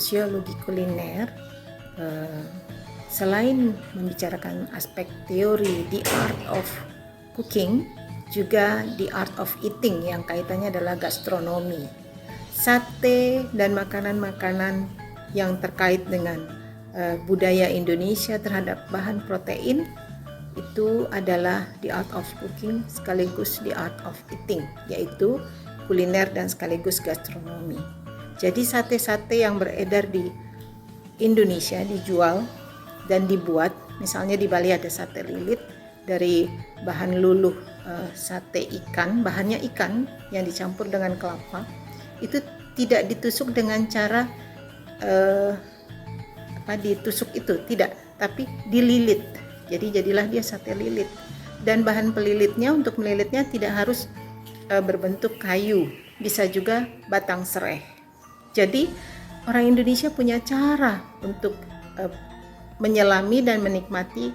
sosiologi kuliner, selain membicarakan aspek teori the art of cooking, juga the art of eating yang kaitannya adalah gastronomi. Sate dan makanan-makanan yang terkait dengan budaya Indonesia terhadap bahan protein itu adalah the art of cooking sekaligus the art of eating, yaitu kuliner dan sekaligus gastronomi. Jadi sate-sate yang beredar di Indonesia dijual dan dibuat, misalnya di Bali ada sate lilit dari bahan luluh sate ikan, bahannya ikan yang dicampur dengan kelapa. Itu tidak ditusuk dengan cara ditusuk itu, tidak, tapi dililit. Jadi jadilah dia sate lilit. Dan bahan pelilitnya, untuk melilitnya tidak harus berbentuk kayu, bisa juga batang serai. Jadi orang Indonesia punya cara untuk menyelami dan menikmati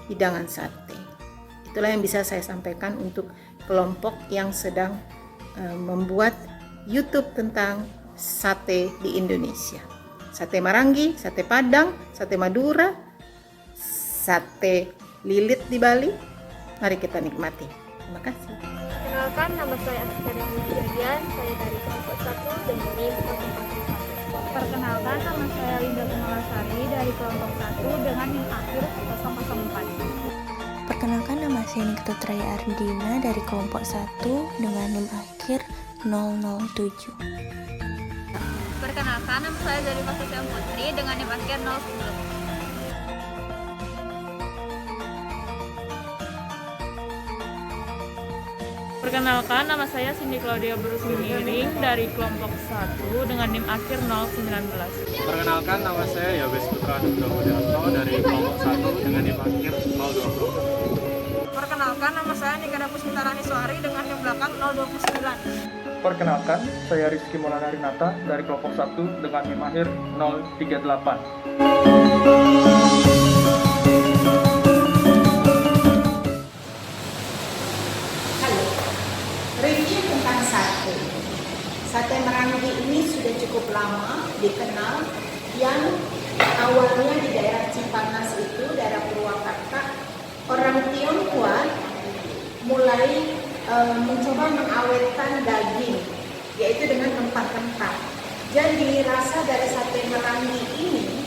hidangan sate. Itulah yang bisa saya sampaikan untuk kelompok yang sedang membuat YouTube tentang sate di Indonesia. Sate Marangi, sate Padang, sate Madura, sate lilit di Bali. Mari kita nikmati. Terima kasih. Perkenalkan, nama saya Asisten Jadian, saya dari kelompok 1 dengan NIM 041. Perkenalkan, nama saya Linda Kumalasari dari kelompok 1 dengan NIM akhir 004. Perkenalkan, nama saya Nikita Traya Ardina dari kelompok 1 dengan NIM akhir 007. Perkenalkan, nama saya dari Mahasiswa Putri dengan NIM akhir 09. Perkenalkan, nama saya Cindy Claudia Berusuniring dari kelompok 1 dengan NIM akhir 019. Perkenalkan, nama saya Yobes Putra Nugroho dari kelompok 1 dengan NIM akhir 020. Perkenalkan, nama saya Nikada Puspitara Niswari dengan NIM belakang 029. Perkenalkan, saya Rizky Maulana Rinata dari kelompok 1 dengan NIM akhir 038. Review tentang sate. Sate Marangi ini sudah cukup lama dikenal, yang awalnya di daerah Cipanas itu, daerah Purwakarta, orang Tionghoa mulai mencoba mengawetkan daging, yaitu dengan rempah-rempah. Jadi rasa dari sate Marangi ini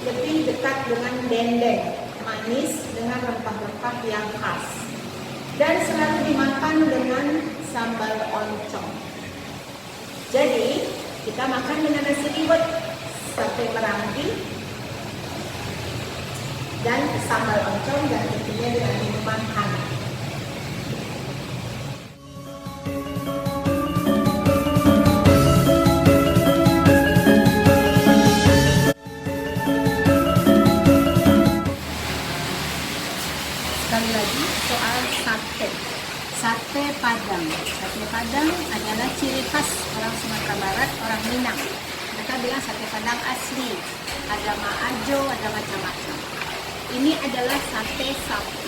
lebih dekat dengan dendeng, manis dengan rempah-rempah yang khas. Dan selalu dimakan dengan sambal oncom. Jadi kita makan dengan nasi liwet, sate Marangi, dan sambal oncom, dan tentunya dengan minuman hangat. Sekali lagi soal sate. Sate Padang. Sate Padang adalah ciri khas orang Sumatera Barat, orang Minang. Mereka bilang sate Padang asli. Ada Maajo, ada macam-macam. Ini adalah sate sapi.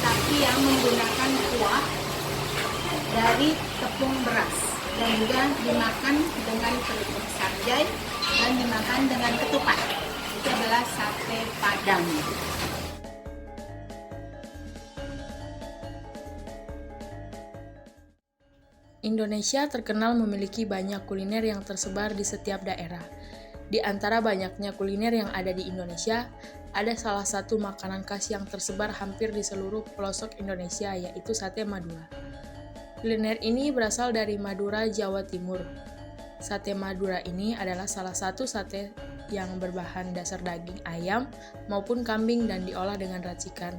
Sapi yang menggunakan kuah dari tepung beras dan juga dimakan dengan kerupuk sarjai dan dimakan dengan ketupat. Itu adalah sate Padang. Indonesia terkenal memiliki banyak kuliner yang tersebar di setiap daerah. Di antara banyaknya kuliner yang ada di Indonesia, ada salah satu makanan khas yang tersebar hampir di seluruh pelosok Indonesia, yaitu sate Madura. Kuliner ini berasal dari Madura, Jawa Timur. Sate Madura ini adalah salah satu sate yang berbahan dasar daging ayam maupun kambing dan diolah dengan racikan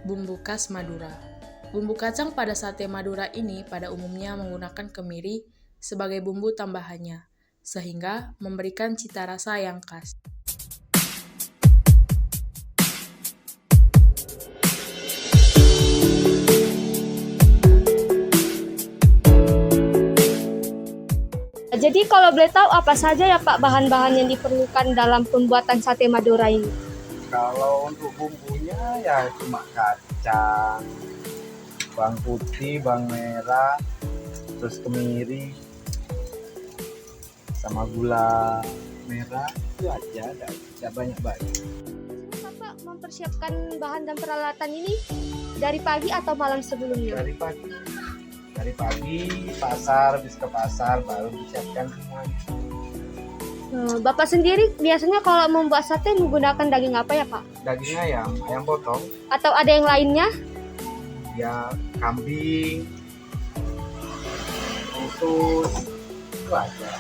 bumbu khas Madura. Bumbu kacang pada sate Madura ini pada umumnya menggunakan kemiri sebagai bumbu tambahannya, sehingga memberikan cita rasa yang khas. Jadi kalau boleh tahu apa saja ya Pak bahan-bahan yang diperlukan dalam pembuatan sate Madura ini? Kalau untuk bumbunya ya cuma kacang, bawang putih, bawang merah, terus kemiri, sama gula merah, itu aja, tidak banyak-banyak. Bapak mempersiapkan bahan dan peralatan ini dari pagi atau malam sebelumnya? Dari pagi pasar, habis ke pasar baru disiapkan semuanya. Bapak sendiri biasanya kalau membuat sate menggunakan daging apa ya Pak? Daging ayam potong, Atau ada yang lainnya? ya kambing, usus, itu aja.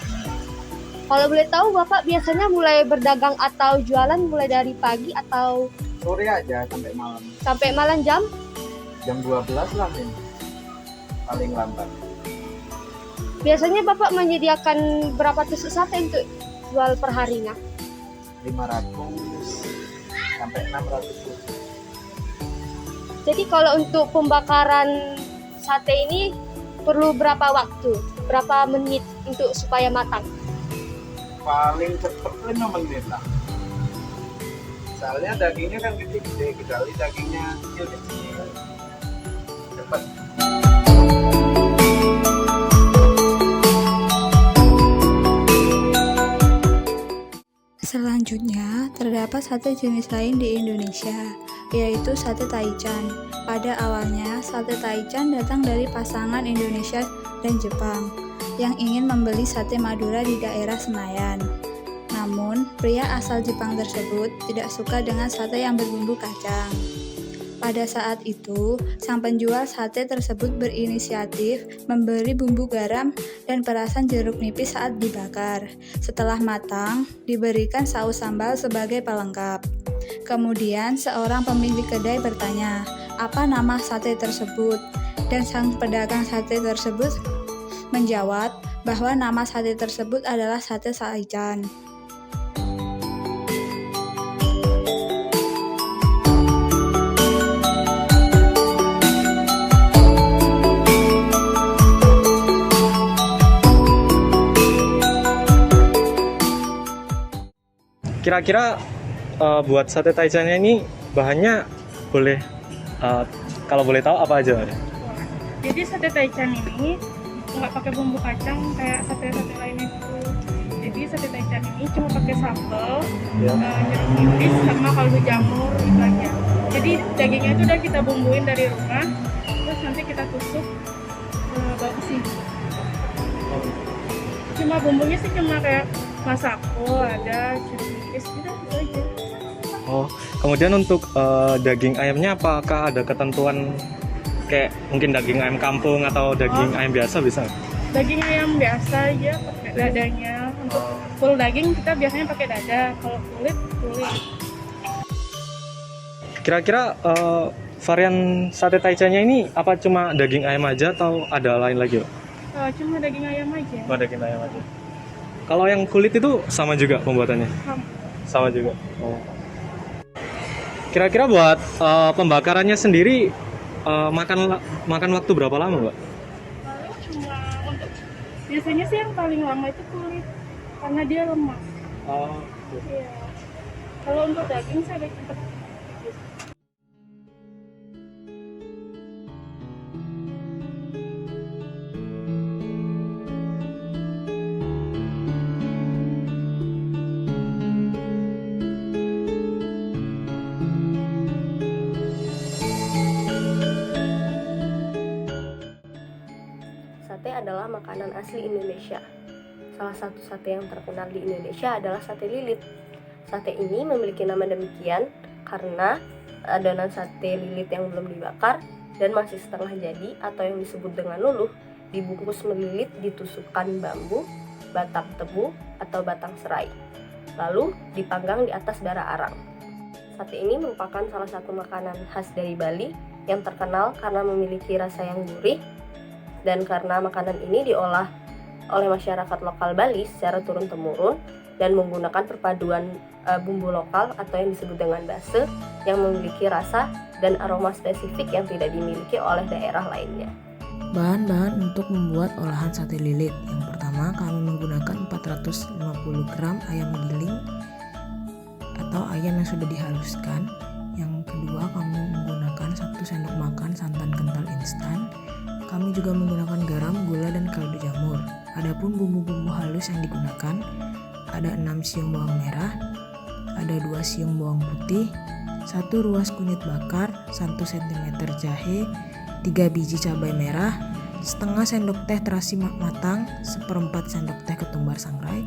Kalau boleh tahu Bapak biasanya mulai berdagang atau jualan mulai dari pagi atau Sore aja sampai malam, sampai malam jam? jam 12 lah ini, paling lambat. Biasanya Bapak menyediakan berapa tusuk sate untuk jual perharinya? 500 sampai 600 tusuk. Jadi kalau untuk pembakaran sate ini perlu berapa waktu? Berapa menit untuk supaya matang? Paling cepat 5 menit lah. Soalnya dagingnya kan gede-gede, kecuali dagingnya kecil-kecil, cepat. Selanjutnya, terdapat sate jenis lain di Indonesia, yaitu sate Taichan. Pada awalnya, sate Taichan datang dari pasangan Indonesia dan Jepang yang ingin membeli sate Madura di daerah Senayan. Namun, pria asal Jepang tersebut tidak suka dengan sate yang berbumbu kacang. Pada saat itu, sang penjual sate tersebut berinisiatif memberi bumbu garam dan perasan jeruk nipis saat dibakar. Setelah matang, diberikan saus sambal sebagai pelengkap. Kemudian, seorang pemilik kedai bertanya, apa nama sate tersebut? Dan sang pedagang sate tersebut menjawab bahwa nama sate tersebut adalah sate Taichan. Kira-kira buat sate Taichannya ini bahannya boleh, kalau boleh tahu apa aja? Jadi sate Taichan ini nggak pakai bumbu kacang kayak sate-sate lainnya itu. Jadi sate Taichan ini cuma pakai sambal, jeruk nipis sama kaldu jamur itu aja. Jadi dagingnya itu udah kita bumbuin dari rumah, terus nanti kita tusuk bawang sih. Cuma bumbunya sih cuma kayak masako, ada jeruk nipis, gitu aja. Oh, kemudian untuk daging ayamnya apakah ada ketentuan kayak mungkin daging ayam kampung atau daging ayam biasa bisa? Daging ayam biasa aja pakai dadanya. Untuk full daging kita biasanya pakai dada, kalau kulit. Kira-kira varian sate Taichannya ini apa cuma daging ayam aja atau ada lain lagi, Pak? Cuma daging ayam aja. Oh, daging ayam aja. Kalau yang kulit itu sama juga pembuatannya? Sama juga. Oh. Kira-kira buat pembakarannya sendiri makan waktu berapa lama, Mbak? Paling cuma untuk biasanya sih yang paling lama itu kulit karena dia lemak. Oh. Iya. Kalau untuk daging saya agak cepat. Sate adalah makanan asli Indonesia. Salah satu sate yang terkenal di Indonesia adalah sate lilit. Sate ini memiliki nama demikian karena adonan sate lilit yang belum dibakar dan masih setengah jadi atau yang disebut dengan luluh dibungkus melilit ditusukkan bambu, batang tebu, atau batang serai. Lalu dipanggang di atas bara arang. Sate ini merupakan salah satu makanan khas dari Bali yang terkenal karena memiliki rasa yang gurih. Dan karena makanan ini diolah oleh masyarakat lokal Bali secara turun-temurun dan menggunakan perpaduan bumbu lokal atau yang disebut dengan base yang memiliki rasa dan aroma spesifik yang tidak dimiliki oleh daerah lainnya. Bahan-bahan untuk membuat olahan sate lilit. Yang pertama, kami menggunakan 450 gram ayam giling atau ayam yang sudah dihaluskan. Yang kedua, kami menggunakan 1 sendok makan santan kental instan. Kami juga menggunakan garam, gula, dan kaldu jamur. Adapun bumbu-bumbu halus yang digunakan ada 6 siung bawang merah, ada 2 siung bawang putih, 1 ruas kunyit bakar, 1 cm jahe, 3 biji cabai merah, setengah sendok teh terasi matang, 1/4 sendok teh ketumbar sangrai,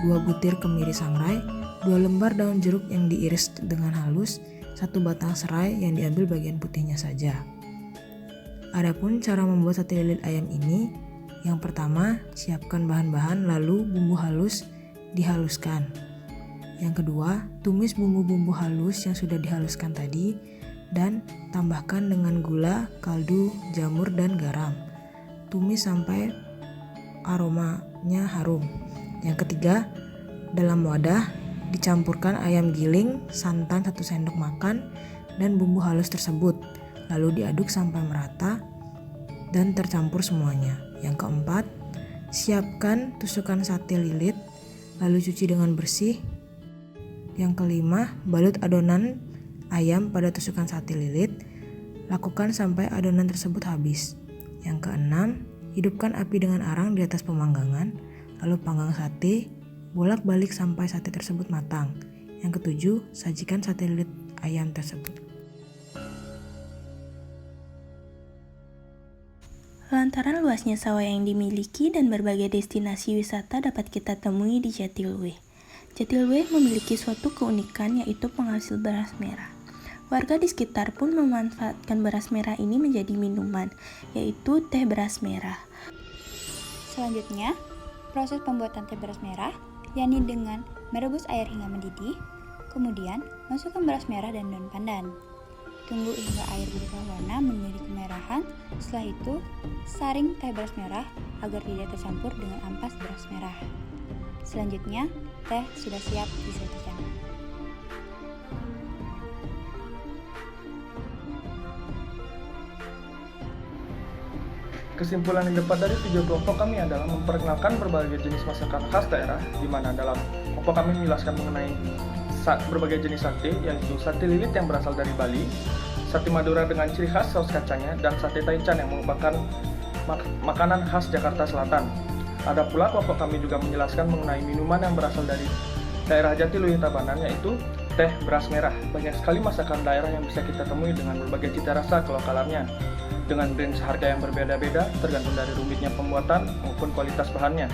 2 butir kemiri sangrai, 2 lembar daun jeruk yang diiris dengan halus, 1 batang serai yang diambil bagian putihnya saja. Adapun cara membuat sate lilit ayam ini, yang pertama siapkan bahan-bahan lalu bumbu halus dihaluskan. Yang kedua, tumis bumbu-bumbu halus yang sudah dihaluskan tadi dan tambahkan dengan gula, kaldu, jamur, dan garam. Tumis sampai aromanya harum. Yang ketiga, dalam wadah dicampurkan ayam giling, santan 1 sendok makan, dan bumbu halus tersebut. Lalu diaduk sampai merata dan tercampur semuanya. Yang keempat, siapkan tusukan sate lilit, lalu cuci dengan bersih. Yang kelima, balut adonan ayam pada tusukan sate lilit, lakukan sampai adonan tersebut habis. Yang keenam, hidupkan api dengan arang di atas pemanggangan, lalu panggang sate, bolak-balik sampai sate tersebut matang. Yang ketujuh, sajikan sate lilit ayam tersebut. Lantaran luasnya sawah yang dimiliki dan berbagai destinasi wisata dapat kita temui di Jatilui. Jatilui memiliki suatu keunikan yaitu penghasil beras merah. Warga di sekitar pun memanfaatkan beras merah ini menjadi minuman, yaitu teh beras merah. Selanjutnya, proses pembuatan teh beras merah, yakni dengan merebus air hingga mendidih, kemudian masukkan beras merah dan daun pandan. Tunggu hingga air berubah warna menjadi kemerahan, setelah itu saring teh beras merah agar tidak tercampur dengan ampas beras merah. Selanjutnya, teh sudah siap disajikan. Kesimpulan yang dapat dari video kelompok kami adalah memperkenalkan berbagai jenis masakan khas daerah, di mana dalam kelompok kami menjelaskan mengenai berbagai jenis sate, yaitu sate lilit yang berasal dari Bali, sate Madura dengan ciri khas saus kacangnya, dan sate taichan yang merupakan makanan khas Jakarta Selatan. Ada pula kelompok kami juga menjelaskan mengenai minuman yang berasal dari daerah Jatilui Tabanan, yaitu teh beras merah. Banyak sekali masakan daerah yang bisa kita temui dengan berbagai cita rasa kelokalannya, dengan range harga yang berbeda-beda tergantung dari rumitnya pembuatan maupun kualitas bahannya.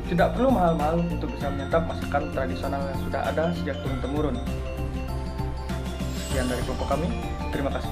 Tidak perlu mahal-mahal untuk bisa menyantap masakan tradisional yang sudah ada sejak turun-temurun. Sekian dari kelompok kami, terima kasih.